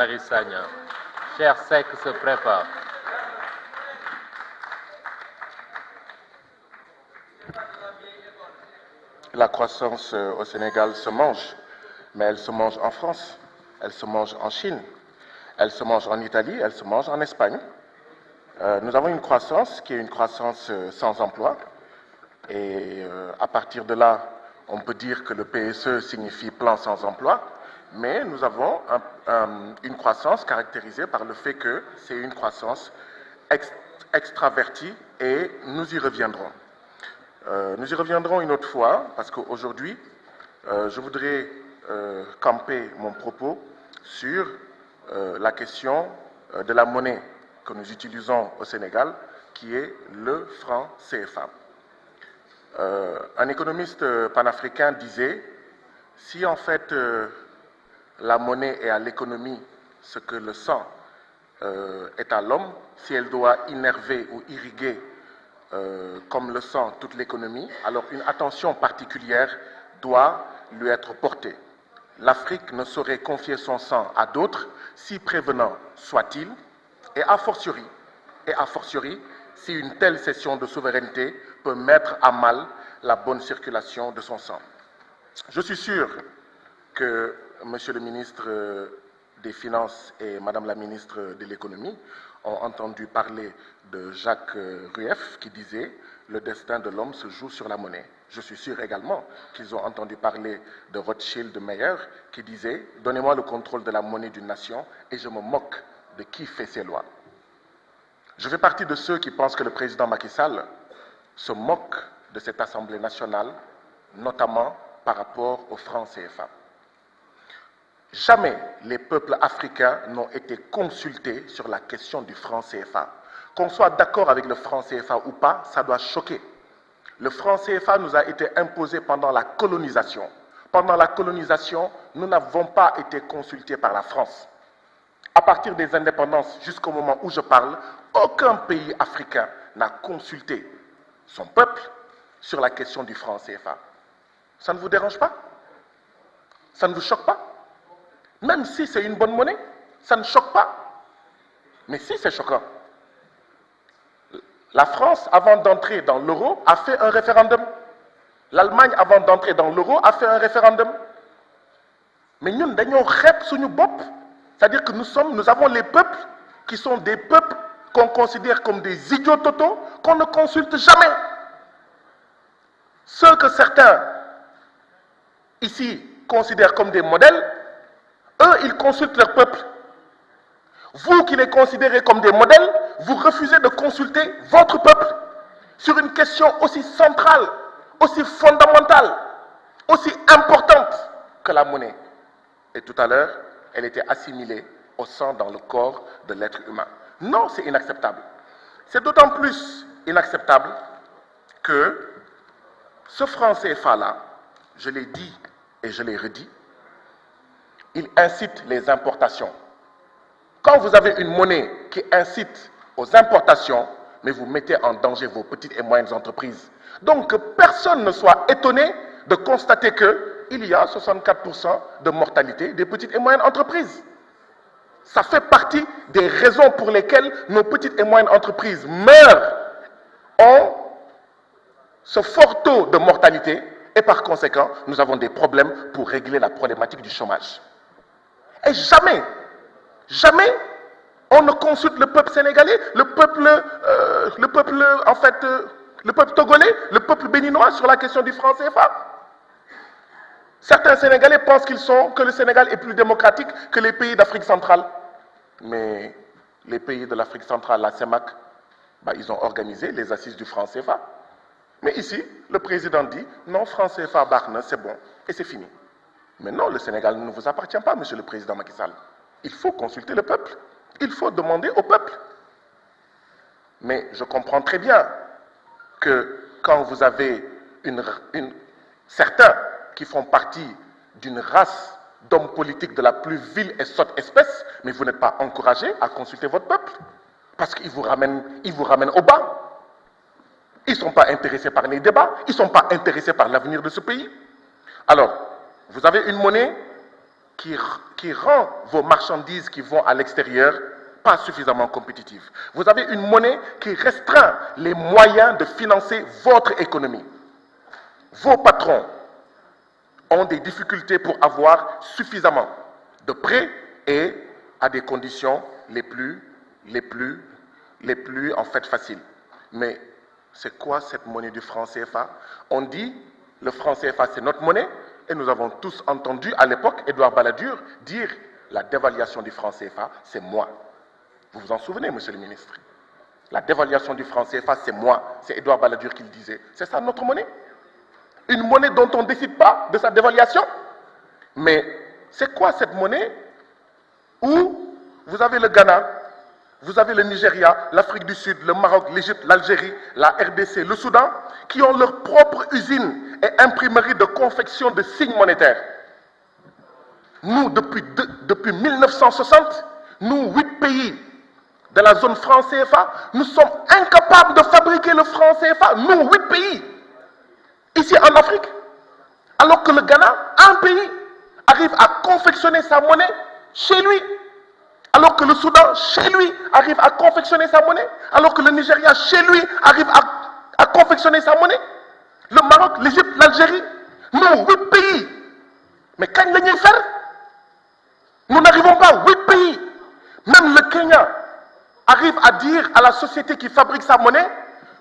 Sagna. Cher Sec se prépare. La croissance au Sénégal se mange, mais elle se mange en France, elle se mange en Chine, elle se mange en Italie, elle se mange en Espagne. Nous avons une croissance qui est une croissance sans emploi. Et à partir de là, on peut dire que le PSE signifie plan sans emploi, mais nous avons une croissance caractérisée par le fait que c'est une croissance extravertie et nous y reviendrons. Nous y reviendrons une autre fois parce qu'aujourd'hui, je voudrais camper mon propos sur la question de la monnaie que nous utilisons au Sénégal, qui est le franc CFA. Un économiste panafricain disait, si en fait la monnaie est à l'économie ce que le sang est à l'homme, si elle doit innerver ou irriguer comme le sang toute l'économie, alors une attention particulière doit lui être portée. L'Afrique ne saurait confier son sang à d'autres, si prévenant soit-il, et a fortiori, si une telle cession de souveraineté peut mettre à mal la bonne circulation de son sang. Je suis sûr que Monsieur le ministre des Finances et Madame la ministre de l'Économie ont entendu parler de Jacques Rueff qui disait « Le destin de l'homme se joue sur la monnaie ». Je suis sûr également qu'ils ont entendu parler de Rothschild de Meyer qui disait « Donnez-moi le contrôle de la monnaie d'une nation et je me moque de qui fait ses lois ». Je fais partie de ceux qui pensent que le président Macky Sall se moque de cette Assemblée nationale, notamment par rapport au franc CFA. Jamais les peuples africains n'ont été consultés sur la question du franc CFA. Qu'on soit d'accord avec le franc CFA ou pas, ça doit choquer. Le franc CFA nous a été imposé pendant la colonisation. Pendant la colonisation, nous n'avons pas été consultés par la France. À partir des indépendances jusqu'au moment où je parle, aucun pays africain n'a consulté son peuple sur la question du franc CFA. Ça ne vous dérange pas? Ça ne vous choque pas? Même si c'est une bonne monnaie, ça ne choque pas. Mais si, c'est choquant. La France, avant d'entrer dans l'euro, a fait un référendum. L'Allemagne, avant d'entrer dans l'euro, a fait un référendum. Mais nous, nous sommes c'est-à-dire que nous avons les peuples qui sont des peuples qu'on considère comme des idiots totaux, qu'on ne consulte jamais. Ceux que certains ici considèrent comme des modèles, eux, ils consultent leur peuple. Vous qui les considérez comme des modèles, vous refusez de consulter votre peuple sur une question aussi centrale, aussi fondamentale, aussi importante que la monnaie. Et tout à l'heure, elle était assimilée au sang dans le corps de l'être humain. Non, c'est inacceptable. C'est d'autant plus inacceptable que ce franc CFA-là, je l'ai dit et je l'ai redit, il incite les importations. Quand vous avez une monnaie qui incite aux importations, mais vous mettez en danger vos petites et moyennes entreprises. Donc que personne ne soit étonné de constater qu'il y a 64% de mortalité des petites et moyennes entreprises. Ça fait partie des raisons pour lesquelles nos petites et moyennes entreprises meurent, ont ce fort taux de mortalité et par conséquent, nous avons des problèmes pour régler la problématique du chômage. Et jamais, on ne consulte le peuple sénégalais, le peuple togolais, le peuple béninois sur la question du franc CFA. Certains Sénégalais pensent que le Sénégal est plus démocratique que les pays d'Afrique centrale. Mais les pays de l'Afrique centrale, la CEMAC, ils ont organisé les assises du franc CFA. Mais ici, le président dit, non, franc CFA, c'est bon, et c'est fini. Mais non, le Sénégal ne vous appartient pas, monsieur le président Macky Sall. Il faut consulter le peuple. Il faut demander au peuple. Mais je comprends très bien que quand vous avez certains qui font partie d'une race d'hommes politiques de la plus vile et sotte espèce, mais vous n'êtes pas encouragé à consulter votre peuple. Parce qu'ils vous ramènent au bas. Ils ne sont pas intéressés par les débats. Ils ne sont pas intéressés par l'avenir de ce pays. Alors, vous avez une monnaie qui rend vos marchandises qui vont à l'extérieur pas suffisamment compétitives. Vous avez une monnaie qui restreint les moyens de financer votre économie. Vos patrons ont des difficultés pour avoir suffisamment de prêts et à des conditions les plus en fait faciles. Mais c'est quoi cette monnaie du franc CFA? On dit le franc CFA c'est notre monnaie et nous avons tous entendu à l'époque Édouard Balladur dire la dévaluation du franc CFA c'est moi. Vous vous en souvenez, monsieur le ministre? La dévaluation du franc CFA c'est moi, c'est Édouard Balladur qui le disait. C'est ça notre monnaie? Une monnaie dont on ne décide pas de sa dévaluation? Mais c'est quoi cette monnaie où vous avez le Ghana, vous avez le Nigeria, l'Afrique du Sud, le Maroc, l'Égypte, l'Algérie, la RDC, le Soudan, qui ont leur propre usine et imprimerie de confection de signes monétaires. Nous, depuis 1960, nous, 8 pays de la zone franc CFA, nous sommes incapables de fabriquer le franc CFA. Nous, 8 pays, ici en Afrique, alors que le Ghana, un pays, arrive à confectionner sa monnaie chez lui. Alors que le Soudan, chez lui, arrive à confectionner sa monnaie. Alors que le Nigeria, chez lui, arrive à confectionner sa monnaie. Le Maroc, l'Égypte, l'Algérie. Nous, 8 pays. Mais quand nous allons faire, nous n'arrivons pas, 8 pays. Même le Kenya arrive à dire à la société qui fabrique sa monnaie,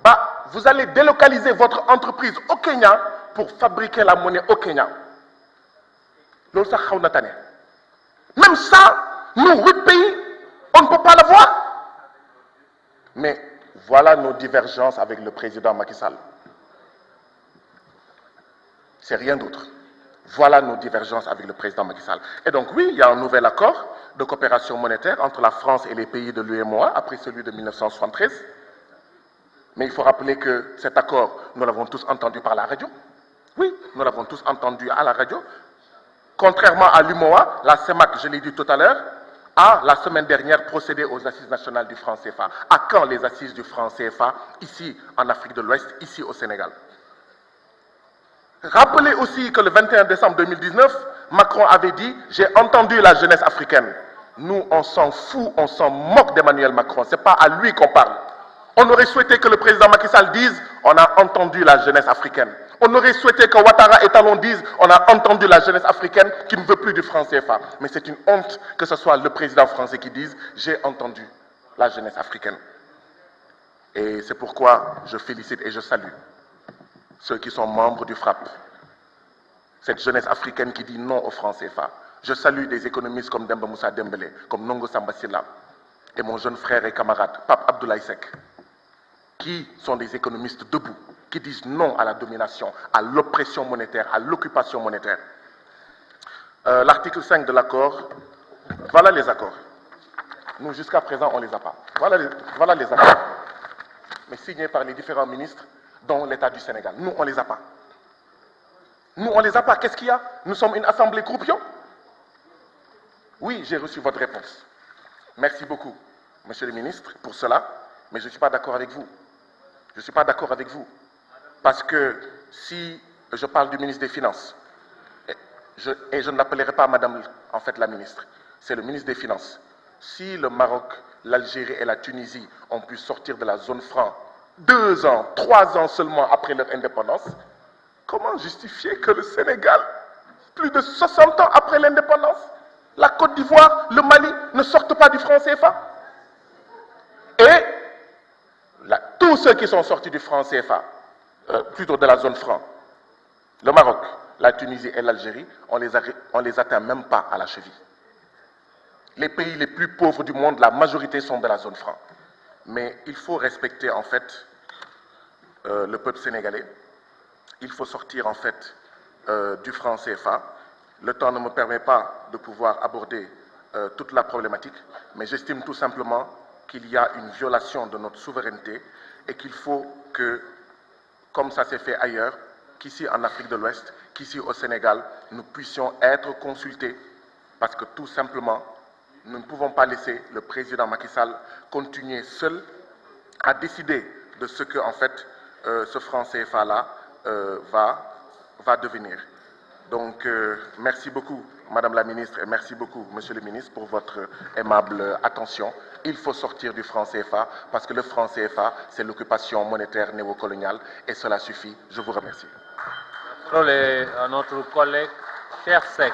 bah, vous allez délocaliser votre entreprise au Kenya pour fabriquer la monnaie au Kenya. Même ça, nous, 8 pays, on ne peut pas l'avoir. Mais voilà nos divergences avec le président Macky Sall. C'est rien d'autre. Voilà nos divergences avec le président Macky Sall. Et donc oui, il y a un nouvel accord de coopération monétaire entre la France et les pays de l'UEMOA, après celui de 1973. Mais il faut rappeler que cet accord, nous l'avons tous entendu par la radio. Oui, nous l'avons tous entendu à la radio. Contrairement à l'UMOA, la CEMAC, je l'ai dit tout à l'heure, a la semaine dernière procédé aux assises nationales du franc CFA. À quand les assises du franc CFA, ici en Afrique de l'Ouest, ici au Sénégal? Rappelez aussi que le 21 décembre 2019, Macron avait dit « J'ai entendu la jeunesse africaine ». Nous, on s'en fout, on s'en moque d'Emmanuel Macron. Ce n'est pas à lui qu'on parle. On aurait souhaité que le président Macky Sall dise « On a entendu la jeunesse africaine ». On aurait souhaité que Ouattara et Talon disent « On a entendu la jeunesse africaine qui ne veut plus du franc CFA ». Mais c'est une honte que ce soit le président français qui dise « J'ai entendu la jeunesse africaine ». Et c'est pourquoi je félicite et je salue ceux qui sont membres du FRAPP, cette jeunesse africaine qui dit non au franc CFA. Je salue des économistes comme Demba Moussa Dembélé, comme Nongo Samba Sylla, et mon jeune frère et camarade, Pape Abdoulaye Seck, qui sont des économistes debout, qui disent non à la domination, à l'oppression monétaire, à l'occupation monétaire. L'article 5 de l'accord, voilà les accords. Nous, jusqu'à présent, on ne les a pas. Voilà les accords. Mais signés par les différents ministres, dont l'État du Sénégal. Nous, on ne les a pas. Nous, on ne les a pas. Qu'est-ce qu'il y a? Nous sommes une assemblée croupion? Oui, j'ai reçu votre réponse. Merci beaucoup, monsieur le ministre, pour cela. Mais je ne suis pas d'accord avec vous. Je ne suis pas d'accord avec vous. Parce que si je parle du ministre des Finances, et je ne l'appellerai pas madame, en fait, la ministre, c'est le ministre des Finances. Si le Maroc, l'Algérie et la Tunisie ont pu sortir de la zone franc 2 ans, 3 ans seulement après leur indépendance, comment justifier que le Sénégal, plus de 60 ans après l'indépendance, la Côte d'Ivoire, le Mali ne sortent pas du franc CFA? Et tous ceux qui sont sortis du franc CFA, plutôt de la zone franc, le Maroc, la Tunisie et l'Algérie, on les atteint même pas à la cheville. Les pays les plus pauvres du monde, la majorité sont de la zone franc. Mais il faut respecter en fait le peuple sénégalais. Il faut sortir en fait du franc CFA. Le temps ne me permet pas de pouvoir aborder toute la problématique, mais j'estime tout simplement qu'il y a une violation de notre souveraineté et qu'il faut que, comme ça s'est fait ailleurs, qu'ici en Afrique de l'Ouest, qu'ici au Sénégal, nous puissions être consultés parce que tout simplement, nous ne pouvons pas laisser le président Macky Sall continuer seul à décider de ce que, en fait, ce franc CFA-là va devenir. Donc, merci beaucoup, Madame la Ministre, et merci beaucoup, Monsieur le Ministre, pour votre aimable attention. Il faut sortir du franc CFA, parce que le franc CFA, c'est l'occupation monétaire néocoloniale, et cela suffit. Je vous remercie. La parole est à notre collègue Cher Seck.